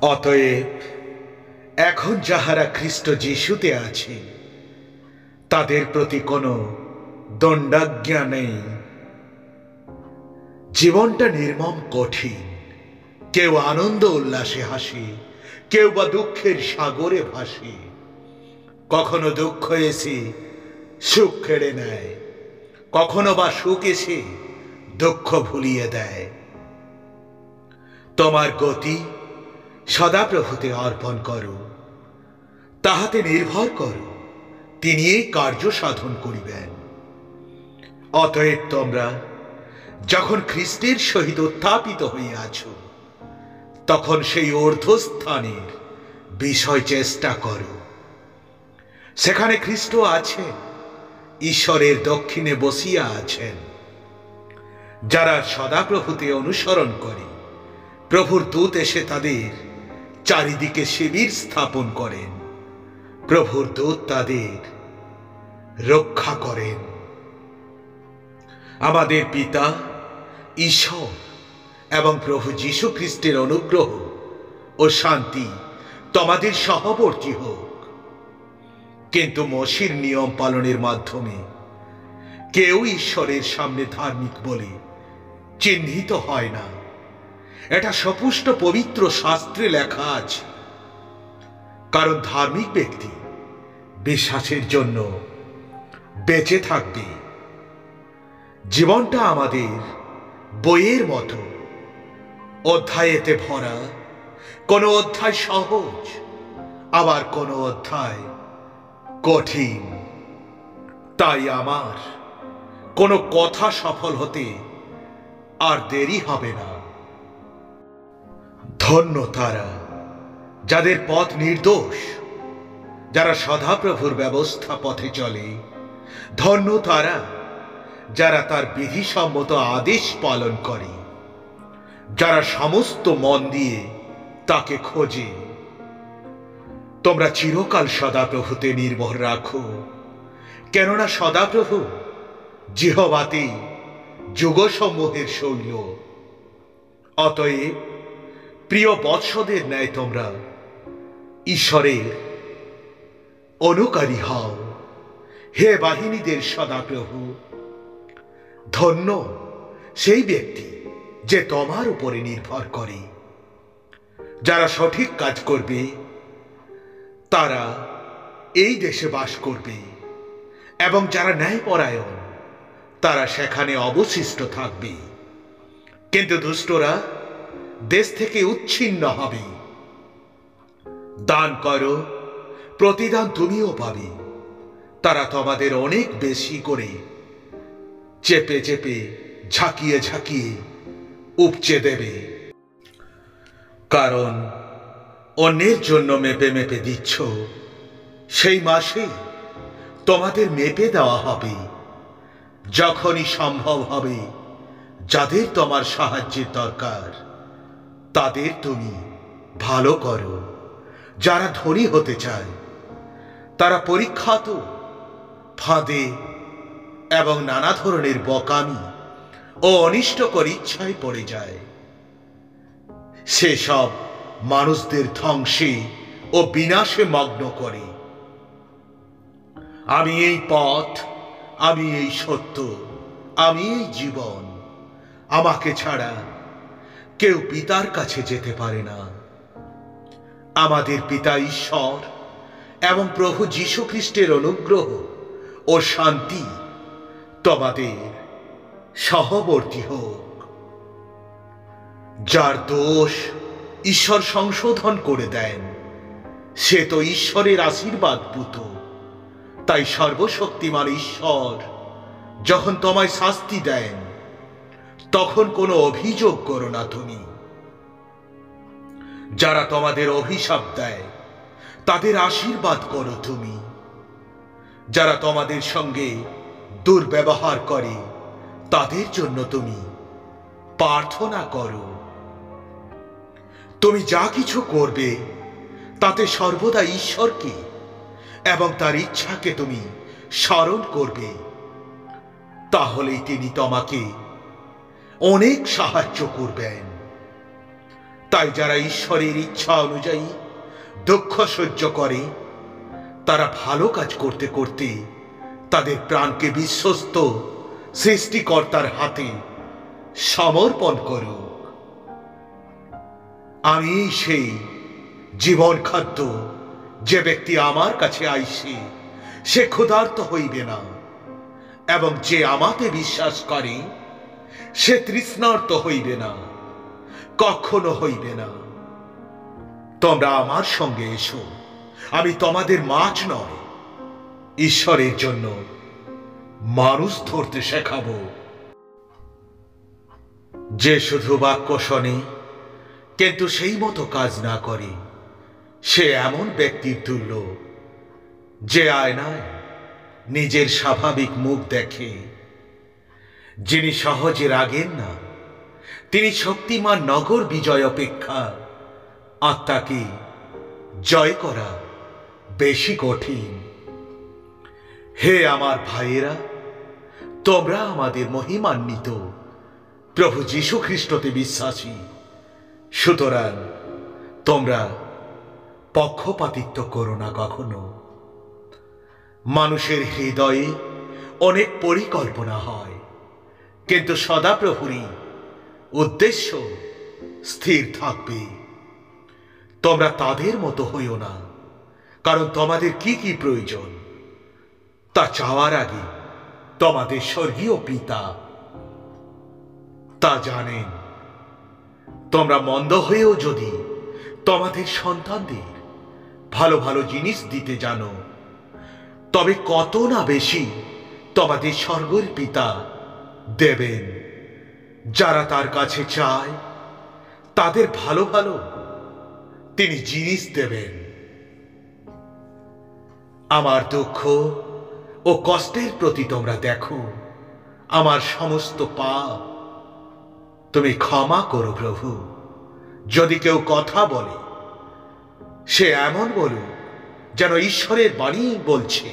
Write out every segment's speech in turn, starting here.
অতএব এখন যাহারা খ্রিস্ট যিশুতে আছে তাদের প্রতি কোনো দণ্ডাজ্ঞা নেই। জীবনটা নির্মম কঠিন, কেউ আনন্দ উল্লাসে হাসে, কেউ বা দুঃখের সাগরে ভাসে। কখনো দুঃখ এসে সুখ কেড়ে নেয়, কখনো বা সুখ এসে দুঃখ ভুলিয়ে দেয়। তোমার গতি সদাপ্রভুতে অর্পণ করো, তাহাতে নির্ভর করো তিনি এই কার্য সাধন করিবেন। অতএব তোমরা যখন খ্রিস্টের সহিত উত্থাপিত হইয়াছ তখন সেই ঊর্ধ্বস্থানের বিষয় চেষ্টা করো। সেখানে খ্রিস্ট আছেন, ঈশ্বরের দক্ষিণে বসিয়া আছেন। যারা সদাপ্রভুতে অনুসরণ করে প্রভুর দূত এসে তাদের চারিদিকে শিবির স্থাপন করেন, প্রভুর দূত তাদের রক্ষা করেন। আমাদের পিতা ঈশ্বর এবং প্রভু যীশু খ্রিস্টের অনুগ্রহ ও শান্তি তোমাদের সহবর্তী হোক। কিন্তু মসির নিয়ম পালনের মাধ্যমে কেউ ঈশ্বরের সামনে ধার্মিক বলে চিহ্নিত হয় না। এটা স্পষ্ট পবিত্র শাস্ত্রে লেখা আছে। কারণ ধার্মিক ব্যক্তি বিশ্বাসের জন্য বেঁচে থাকবে। জীবনটা আমাদের বইয়ের মতো, অধ্যায়েতে ভরা। কোনো অধ্যায় সহজ, আবার কোনো অধ্যায় কঠিন। তাই আমার কোনো কথা সফল হতে আর দেরি হবে না। ধন্য তারা যাদের পথ নির্দোষ, যারা সদাপ্রভুর ব্যবস্থা পথে চলে। ধন্য তারা যারা তার বিধিসম্মত আদেশ পালন করে, যারা সমস্ত মন দিয়ে তাকে খোঁজে। তোমরা চিরকাল সদাপ্রভুতে নির্ভর রাখো, কেননা সদাপ্রভু জিহ্বাতে যুগসমূহের শৈল। অতএব প্রিয় বৎসদের ন্যায় তোমরা ঈশ্বরের অনুকারী হও। হে বাহিনীদের সদাপ্রভু, ধন্য সেই ব্যক্তি যে তোমার উপরে নির্ভর করে। যারা সঠিক কাজ করবে তারা এই দেশে বাস করবে, এবং যারা ন্যায়পরায়ণ তারা সেখানে অবশিষ্ট থাকবে। কিন্তু দুষ্টরা দেশ থেকে উচ্ছিন্ন হবে। দান করো, প্রতিদান তুমিও পাবে। তারা তোমাদের অনেক বেশি করে চেপে চেপে ঝাঁকিয়ে ঝাঁকিয়ে উপচে দেবে। কারণ অন্যের জন্য মেপে মেপে দিচ্ছ, সেই মাসে তোমাদের মেপে দেওয়া হবে। যখনই সম্ভব হবে যাদের তোমার সাহায্যের দরকার তাদের তুমি ভালো করো। যারা ধনী হতে চায় তারা পরীক্ষাত, ফাঁদে এবং নানা ধরনের বকামি ও অনিষ্টকর ইচ্ছায় পড়ে যায়। সেসব মানুষদের ধ্বংসে ও বিনাশে মগ্ন করে। আমি এই পথ, আমি এই সত্য, আমি এই জীবন। আমাকে ছাড়া কেউ পিতার কাছে যেতে পারে না। আমাদের পিতা ঈশ্বর এবং প্রভু যীশু খ্রিস্টের অনুগ্রহ ও শান্তি তোমাদের সহবর্তী হোক। যার দোষ ঈশ্বর সংশোধন করে দেন সে তো ঈশ্বরের আশীর্বাদ পুত। তাই সর্বশক্তিমান ঈশ্বর যখন তোমায় শাস্তি দেন তখন কোনো অভিযোগ করো না তুমি। যারা তোমাদের অভিশাপ দেয় তাদের আশীর্বাদ করো তুমি। যারা তোমাদের সঙ্গে দুর্ব্যবহার করে তাদের জন্য তুমি প্রার্থনা করো। তুমি যা কিছু করবে তাতে সর্বদা ঈশ্বরকে এবং তার ইচ্ছাকে তুমি স্মরণ করবে। তাহলেই তিনি তোমাকে অনেক সাহায্য করবেন। তাই যারা ঈশ্বরের ইচ্ছা অনুযায়ী দুঃখ সহ্য করে তারা ভালো কাজ করতে করতে তাদের প্রাণকে বিশ্বস্ত সৃষ্টিকর্তার হাতে সমর্পণ করুক। আমি সেই জীবন খাদ্য, যে ব্যক্তি আমার কাছে আইসে সে ক্ষুধার্ত হইবে না, এবং যে আমাতে বিশ্বাস করে সে তৃষ্ণার্ত হইবে না, কখনো হইবে না। তোমরা আমার সঙ্গে এসো, আমি তোমাদের মাছ নয়, ঈশ্বরের জন্য মানুষ ধরতে শেখাবো। যে শুধু বাক্য শোনে কিন্তু সেই মতো কাজ না করে, সে এমন ব্যক্তির তুল্য যে আয়নায় নিজের স্বাভাবিক মুখ দেখে। যিনি সহজে রাগেন না, তিনি শক্তিমান নগর বিজয় অপেক্ষা আত্মাকে জয় করা বেশি কঠিন। হে আমার ভাইয়েরা, তোমরা আমাদের মহিমান্বিত প্রভু যীশু খ্রিস্টতে বিশ্বাসী, সুতরাং তোমরা পক্ষপাতিত্ব করো না কখনো। মানুষের হৃদয়ে অনেক পরিকল্পনা হয়, কিন্তু সদাপ্রভুরই উদ্দেশ্য স্থির থাকবে। তোমরা তাদের মতো হইও না, কারণ তোমাদের কি কি প্রয়োজন তা চাওয়ার আগে তোমাদের স্বর্গীয় পিতা তা জানেন। তোমরা মন্দ হয়েও যদি তোমাদের সন্তানদের ভালো ভালো জিনিস দিতে জানো, তবে কত না বেশি তোমাদের স্বর্গের পিতা দেবেন। যারা তার কাছে চায় তাদের ভালো ভালো তিনি জিনিস দেবেন। আমার দুঃখ ও কষ্টের প্রতি তোমরা দেখো আমার সমস্ত পাপ তুমি ক্ষমা করো প্রভু। যদি কেউ কথা বলে সে এমন বলুক যেন ঈশ্বরের বাণী বলছে।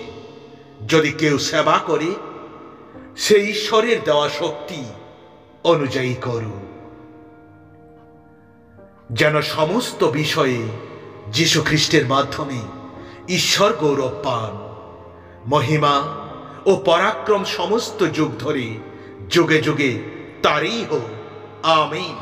যদি কেউ সেবা করে সে ঈশ্বরের দেওয়া শক্তি অনুযায়ী করুক, যেন সমস্ত বিষয়ে যীশু খ্রিস্টের মাধ্যমে ঈশ্বর গৌরব পান। মহিমা ও পরাক্রম সমস্ত যুগ ধরে যুগে যুগে তারই হোক। আমিন।